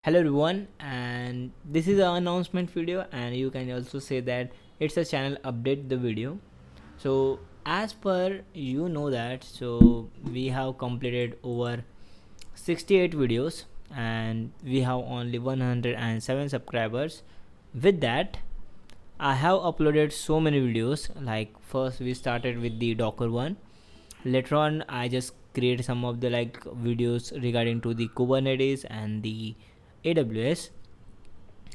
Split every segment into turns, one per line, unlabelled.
Hello everyone, and this is an announcement video, and you can also say that it's a channel update the video. So as per that, so we have completed over 68 videos and we have only 107 subscribers. With that, I have uploaded so many videos. Like first we started with the Docker one. Later on I just create some of the videos regarding to the Kubernetes and the AWS,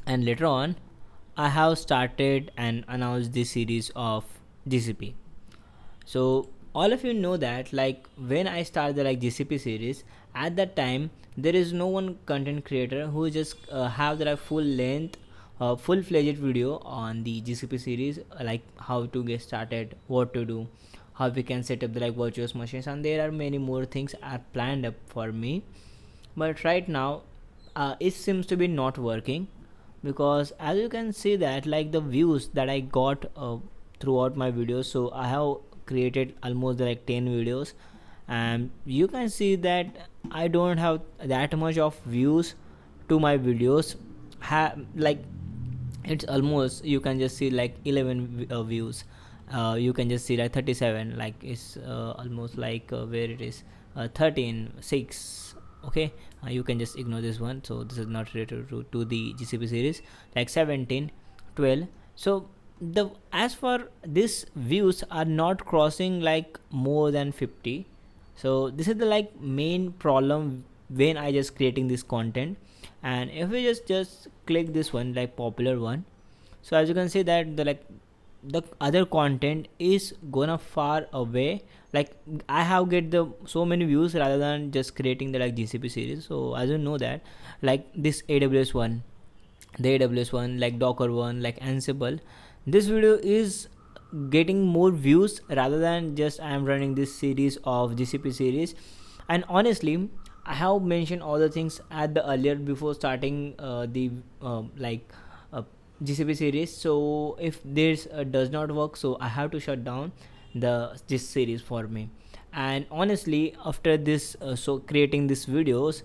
and later on I have started and announced this series of GCP. So all of you know that when I start the GCP series, at that time there is no one content creator who just have the full length full-fledged video on the GCP series, like how to get started, what to do, how we can set up the virtual machines, and there are many more things are planned up for me. But right now it seems to be not working, because as you can see that the views that I got throughout my videos. So I have created almost 10 videos, and you can see that I don't have that much of views to my videos. It's almost, you can just see 11 views. You can just see 37, it's almost where it is 13 6. Okay, you can just ignore this one, so this is not related to the GCP series. 17 12. So the as for this views are not crossing more than 50. So this is the main problem when I just creating this content. And if we just click this one, popular one, so as you can see that the other content is gonna far away. I have get the so many views rather than just creating the GCP series. So as you know that this AWS one, the AWS one, Docker one, Ansible, this video is getting more views rather than just I am running this series of GCP series. And honestly, I have mentioned all the things at the earlier before starting the uh, GCP series. So if this does not work, so I have to shut down this series for me. And honestly, after this so creating these videos,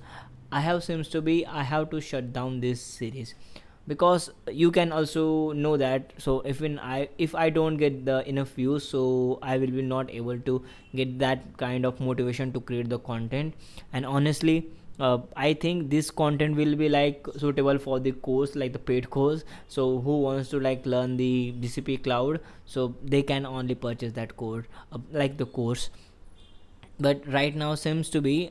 I have to shut down this series, because you can also know that. So if I don't get the enough views, so I will be not able to get that kind of motivation to create the content. And honestly, I think this content will be suitable for the course, the paid course. So who wants to learn the GCP cloud, so they can only purchase that course, the course. But right now seems to be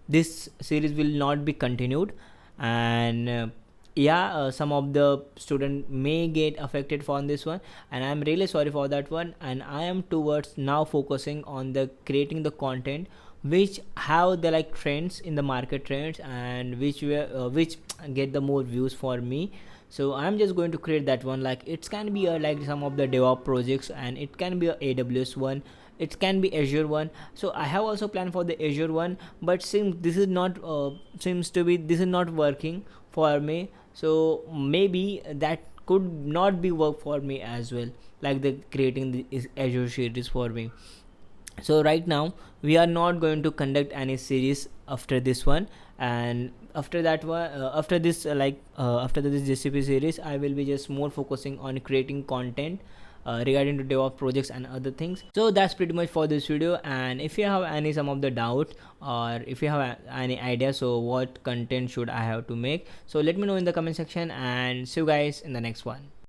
this series will not be continued. And yeah, some of the student may get affected from this one, and I'm really sorry for that one. And I am towards now focusing on the creating the content which have the trends in the market trends, and which get the more views for me. So I'm just going to create that one. It can be some of the DevOps projects, and it can be a AWS one, it can be Azure one. So I have also planned for the Azure one, but since this is not seems to be this is not working for me, so maybe that could not be work for me as well, the creating the Azure series for me. So right now we are not going to conduct any series after this one. And after that one, after this GCP series, I will be just more focusing on creating content regarding to DevOps projects and other things. So that's pretty much for this video. And if you have any some of the doubt, or if you have any idea, so what content should I have to make, so let me know in the comment section, and see you guys in the next one.